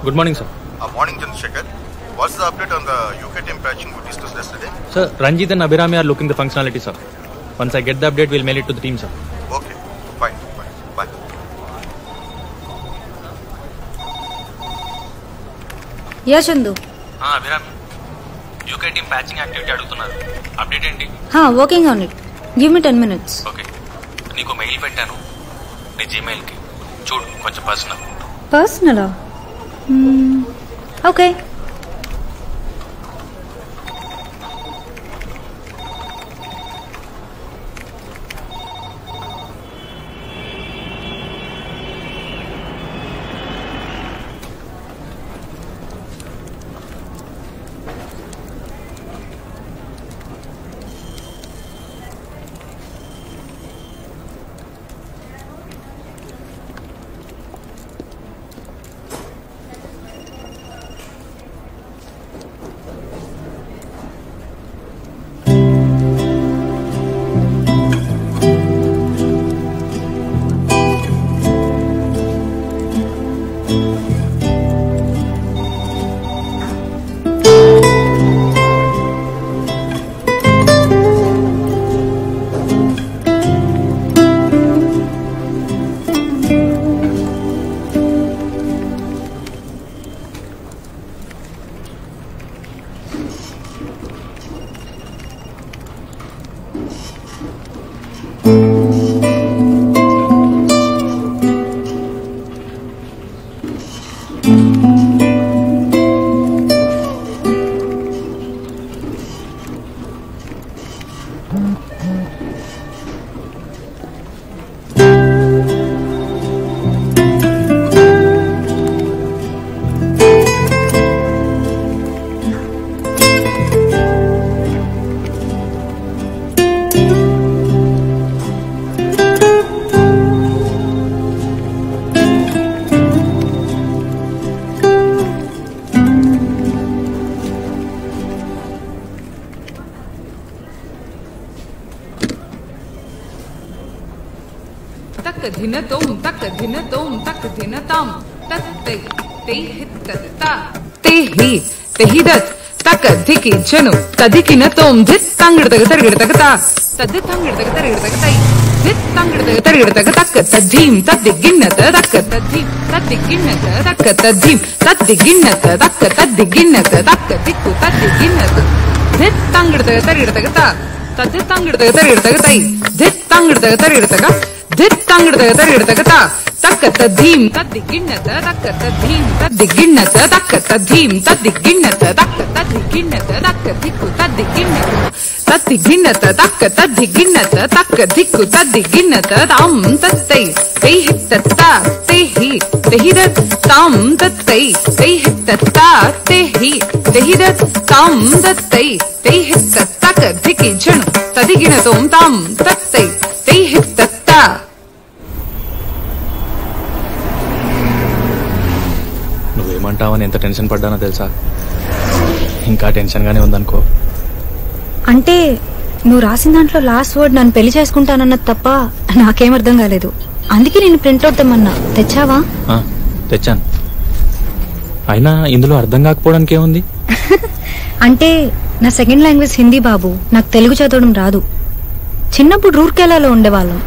Good morning, sir. Morning, Chandrasekhar. What's the update on the UK team patching we discussed yesterday? Sir, Ranjit and Abhirami are looking the functionality, sir. Once I get the update, we'll mail it to the team, sir. Okay, fine. Bye. Yeah, Chandu. Abhirami. UK team patching activity అడుగుతున్నారు. Update ఏంటి? Working on it. Give me 10 minutes. Okay. నీకు mail పెట్టాను. నీ Gmail కి. చూడు కొంచెం personal. Personal? Okay. జను తదికిన తోం జిత్ తంగిడతగ తరిగిడతగత తద్ది తంగిడతగ తరిగిడతగతై జిత్ తంగిడతగ తరిగిడతగ తక్క తద్దీం తద్దిగిన్నత తక్క తద్దీం తద్దిగిన్నత తక్క తద్దీం తద్దిగిన్నత తక్క తద్దిగిన్నత తక్క దిక్కు తద్దిగిన్నత జిత్ తంగిడతగ తరిగిడతగత తద్ది తంగిడతగ తరిగిడతగతై జిత్ తంగిడతగ తరిగిడతగ జిత్ తంగిడతగ తరిగిడతగత తక్క తద్దీం తద్దిగిన్నత తక్క తద్దీం తద్దిగిన్నత తక్క తద్దీం తద్దిగిన్నత తక్క తద్దిగిన్నత తక్క దిక్కు తద్దిగిన్నత తద్దిగిన్నత తక్క తద్దిగిన్నత తక్క దిక్కు తద్దిగిన్నత తాం తత్తై తైహిత్తత్త తైహి తైహిదత్ తాం తత్తై తైహిత్తత్త తైహి తైహిదత్ తాం తత్తై తైహిత్తత్ తక్క దికి జను తదిగినతోం తాం తత్తై తైహిత్తత్త. నువ్వేమంటావని ఎంత టెన్షన్ పడ్డానో తెలుసా? ఇంకా టెన్షన్గానే ఉందనుకో. అంటే నువ్వు రాసిన దాంట్లో లాస్ట్ వర్డ్ నన్ను పెళ్లి చేసుకుంటానన్నది తప్ప నాకేం అర్థం కాలేదు. అందుకే నేను ప్రింట్ అవుతామన్నా. తెచ్చావా? తెచ్చాను. అయినా ఇందులో అర్థం కాకపోవడానికి ఏముంది? అంటే నా సెకండ్ లాంగ్వేజ్ హిందీ బాబు. నాకు తెలుగు చదవడం రాదు. చిన్నప్పుడు రూర్కేలాలో ఉండేవాళ్ళం.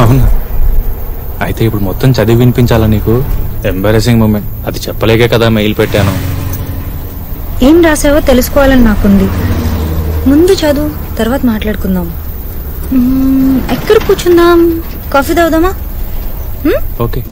అవునా? అయితే ఇప్పుడు మొత్తం చదివి వినిపించాలా నీకు? Embarrassing moment. అది చెప్పలేకే కదా మెయిల్ పెట్టాను. ఏం రాసావో తెలుసుకోవాలని నాకుంది. ముందు చదువు, తర్వాత మాట్లాడుకుందాం. ఎక్కడ కూర్చుందాం? కాఫీ తాగుదామా? ఓకే.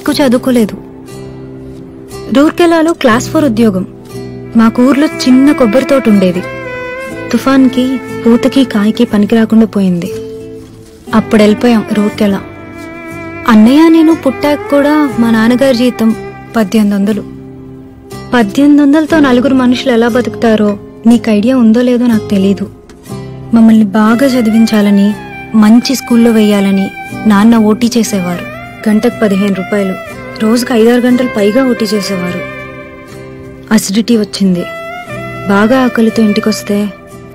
ఎక్కువ చదువుకోలేదు. రూర్కెలాలో క్లాస్ 4 ఉద్యోగం. మాకు ఊర్లో చిన్న కొబ్బరి తోట ఉండేది. తుఫాన్కి పూతకి కాయకి పనికి రాకుండా పోయింది. అప్పుడు వెళ్ళిపోయాం రూర్కెలా. అన్నయ్య నేను పుట్టాక కూడా మా నాన్నగారి జీతం 1800. 1800తో 4 మనుషులు ఎలా బతుకుతారో నీకు ఐడియా ఉందో లేదో నాకు తెలీదు. మమ్మల్ని బాగా చదివించాలని, మంచి స్కూల్లో వెయ్యాలని నాన్న ఓటీ చేసేవారు. గంటకు 15 రూపాయలు, రోజుకు 5-6 గంటలు పైగా ఓటీ చేసేవారు. అసిడిటీ వచ్చింది. బాగా ఆకలితో ఇంటికొస్తే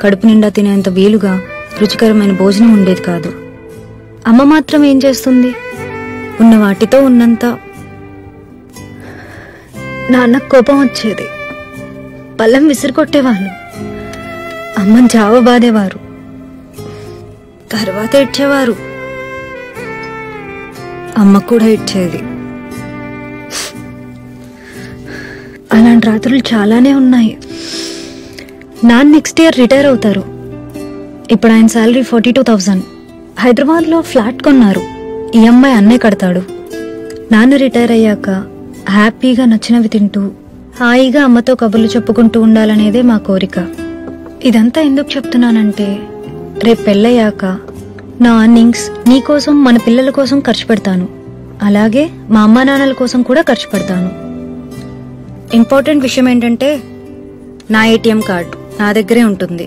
కడుపు నిండా తినేంత వీలుగా రుచికరమైన భోజనం ఉండేది కాదు. అమ్మ మాత్రం ఏం చేస్తుంది? ఉన్న వాటితో ఉన్నంత. నాన్న కోపం వచ్చేది, పళ్ళెం విసిరికొట్టేవాళ్ళు. అమ్మని జావ బాధేవారు, తర్వాత ఏడ్చేవారు. అమ్మ కూడా ఏడ్చేది. అలాంటి రాత్రులు చాలానే ఉన్నాయి. నాన్న నెక్స్ట్ ఇయర్ రిటైర్ అవుతారు. ఇప్పుడు ఆయన శాలరీ 42,000. హైదరాబాద్లో ఫ్లాట్ కొన్నారు. ఈఎంఐ అన్నయ్య కడతాడు. నాన్న రిటైర్ అయ్యాక హ్యాపీగా నచ్చినవి తింటూ హాయిగా అమ్మతో కబుర్లు చెప్పుకుంటూ ఉండాలనేదే మా కోరిక. ఇదంతా ఎందుకు చెప్తున్నానంటే, రేపు పెళ్ళయ్యాక నా అర్నింగ్స్ నీకోసం, మన పిల్లల కోసం ఖర్చు పెడతాను. అలాగే మా అమ్మా నాన్నల కోసం కూడా ఖర్చు పెడతాను. ఇంపార్టెంట్ విషయం ఏంటంటే, నా ఏటీఎం కార్డు నా దగ్గరే ఉంటుంది.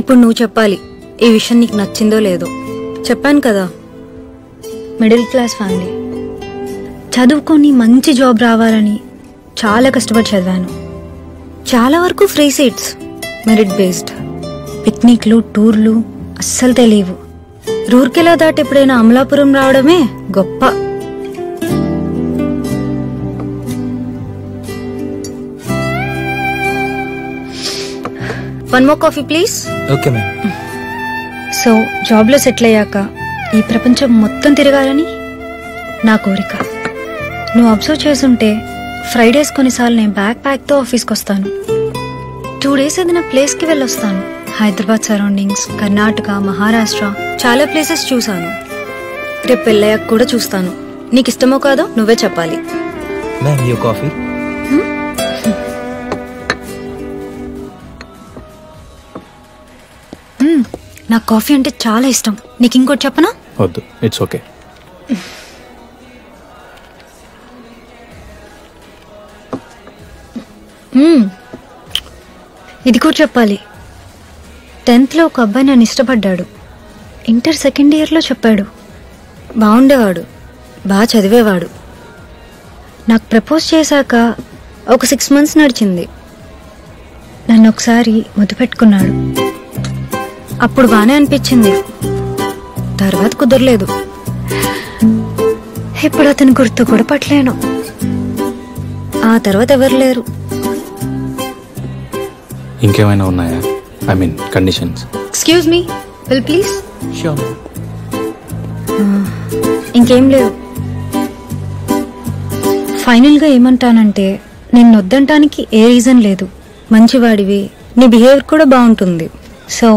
ఇప్పుడు నువ్వు చెప్పాలి, ఈ విషయం నీకు నచ్చిందో లేదో. చెప్పాను కదా, మిడిల్ క్లాస్ ఫ్యామిలీ. చదువుకొని మంచి జాబ్ రావాలని చాలా కష్టపడి చదివాను. చాలా వరకు ఫ్రీ సీట్స్, మెరిట్ బేస్డ్. పిక్నిక్లు, టూర్లు అస్సలు తెలియవు. రూర్కెలా దాటి ఎప్పుడైనా అమలాపురం రావడమే గొప్ప. One more coffee please. Okay ma'am. So జాబ్లో సెటిల్ అయ్యాక ఈ ప్రపంచం మొత్తం తిరగాలని నా కోరిక. నువ్వు అబ్జర్వ్ చేసుంటే ఫ్రైడేస్ కొన్నిసార్లు నేను బ్యాక్ ప్యాక్తో ఆఫీస్కి వస్తాను. 2 days ఏదైనా ప్లేస్కి వెళ్ళొస్తాను. హైదరాబాద్ సరౌండింగ్స్, కర్ణాటక, మహారాష్ట్ర చాలా ప్లేసెస్ చూశాను. రేపు పెళ్ళయ్యాక కూడా చూస్తాను. నీకు ఇష్టమో కాదో నువ్వే చెప్పాలి. Ma'am you coffee. నాకు కాఫీ అంటే చాలా ఇష్టం. నీకు ఇంకోటి చెప్పనా? వద్దు, ఇట్స్ ఓకే. ఇది కూడా చెప్పాలి. 10th లో ఒక అబ్బాయి నన్ను ఇష్టపడ్డాడు. ఇంటర్ 2nd yearలో చెప్పాడు. బాగుండేవాడు, బాగా చదివేవాడు. నాకు ప్రపోజ్ చేశాక ఒక 6 months నడిచింది. నన్ను ఒకసారి ముద్దు పెట్టుకున్నాడు. అప్పుడు బానే అనిపించింది, తర్వాత కుదరలేదు. ఇప్పుడు అతని గుర్తు కూడా పట్టలేను. ఆ తర్వాత ఎవరు లేరు. ఇంకేమైనా ఉన్నాయా? I mean conditions. Excuse me, will please. Sure. ఇంకేం లేవు. ఫైనల్గా ఏమంటానంటే, నిన్ను వద్దంటానికి ఏ రీజన్ లేదు. మంచివాడివి, నీ బిహేవియర్ కూడా బాగుంటుంది. సో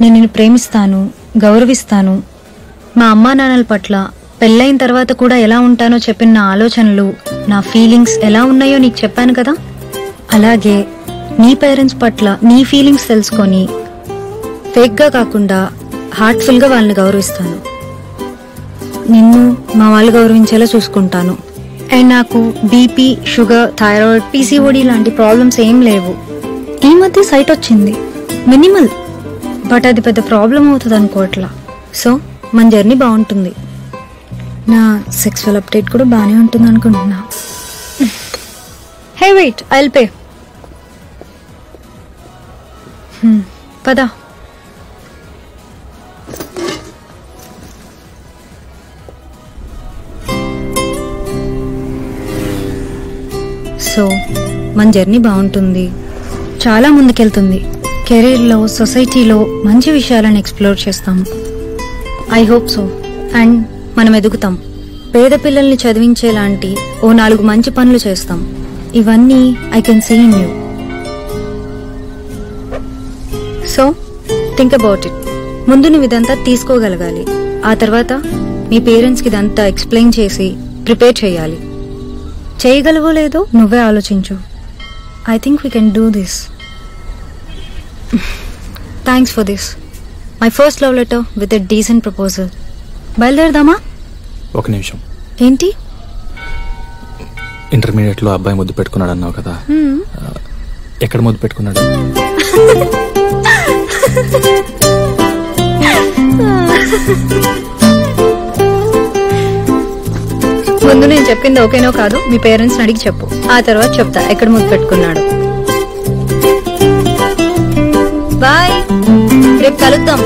నేను నిన్ను ప్రేమిస్తాను, గౌరవిస్తాను. మా అమ్మా నాన్నల పట్ల పెళ్ళైన తర్వాత కూడా ఎలా ఉంటానో చెప్పిన నా ఆలోచనలు, నా ఫీలింగ్స్ ఎలా ఉన్నాయో నీకు చెప్పాను కదా. అలాగే నీ పేరెంట్స్ పట్ల నీ ఫీలింగ్స్ తెలుసుకొని ఫేక్గా కాకుండా హార్ట్ఫుల్గా వాళ్ళని గౌరవిస్తాను. నిన్ను మా వాళ్ళు గౌరవించేలా చూసుకుంటాను. అండ్ నాకు బీపీ, షుగర్, థైరాయిడ్, పీసీఓడి లాంటి ప్రాబ్లమ్స్ ఏం లేవు. ఈ మధ్య సైట్ వచ్చింది, మినిమల్, బట్ అది పెద్ద ప్రాబ్లం అవుతుంది అనుకోవట్లా. సో మన జర్నీ బాగుంటుంది. నా సెక్సువల్ అప్డేట్ కూడా బాగానే ఉంటుంది అనుకుంటున్నా. Hey wait, I will pay. పదా. సో మన జర్నీ బాగుంటుంది, చాలా ముందుకెళ్తుంది. కెరీర్లో, సొసైటీలో మంచి విషయాలను ఎక్స్ప్లోర్ చేస్తాం. I hope so. అండ్ మనం ఎదుగుతాం. పేద పిల్లల్ని చదివించేలాంటి ఓ 4 మంచి పనులు చేస్తాం. ఇవన్నీ I can see in you. So think about it. ముందు నువ్వు ఇదంతా తీసుకోగలగాలి. ఆ తర్వాత మీ పేరెంట్స్కి ఇదంతా ఎక్స్ప్లెయిన్ చేసి ప్రిపేర్ చేయాలి. చేయగలవో లేదో నువ్వే ఆలోచించు. I think we can do this. Thanks for this. My first love letter with a decent proposal. బయలుదేరదామా? ఒక నిమిషం. ఏంటి? ఇంటర్మీడియట్ లో అబ్బాయి ముద్దు పెట్టుకున్నాడు అన్నావు కదా, ఎక్కడ ముద్దు పెట్టుకున్నాడు? ముందు నేను చెప్పింది ఓకేనో కాదు మీ పేరెంట్స్ అడిగి చెప్పు. ఆ తర్వాత చెప్తా ఎక్కడ ముద్దు పెట్టుకున్నాడు. బాయ్, రేపు కలుద్దాం.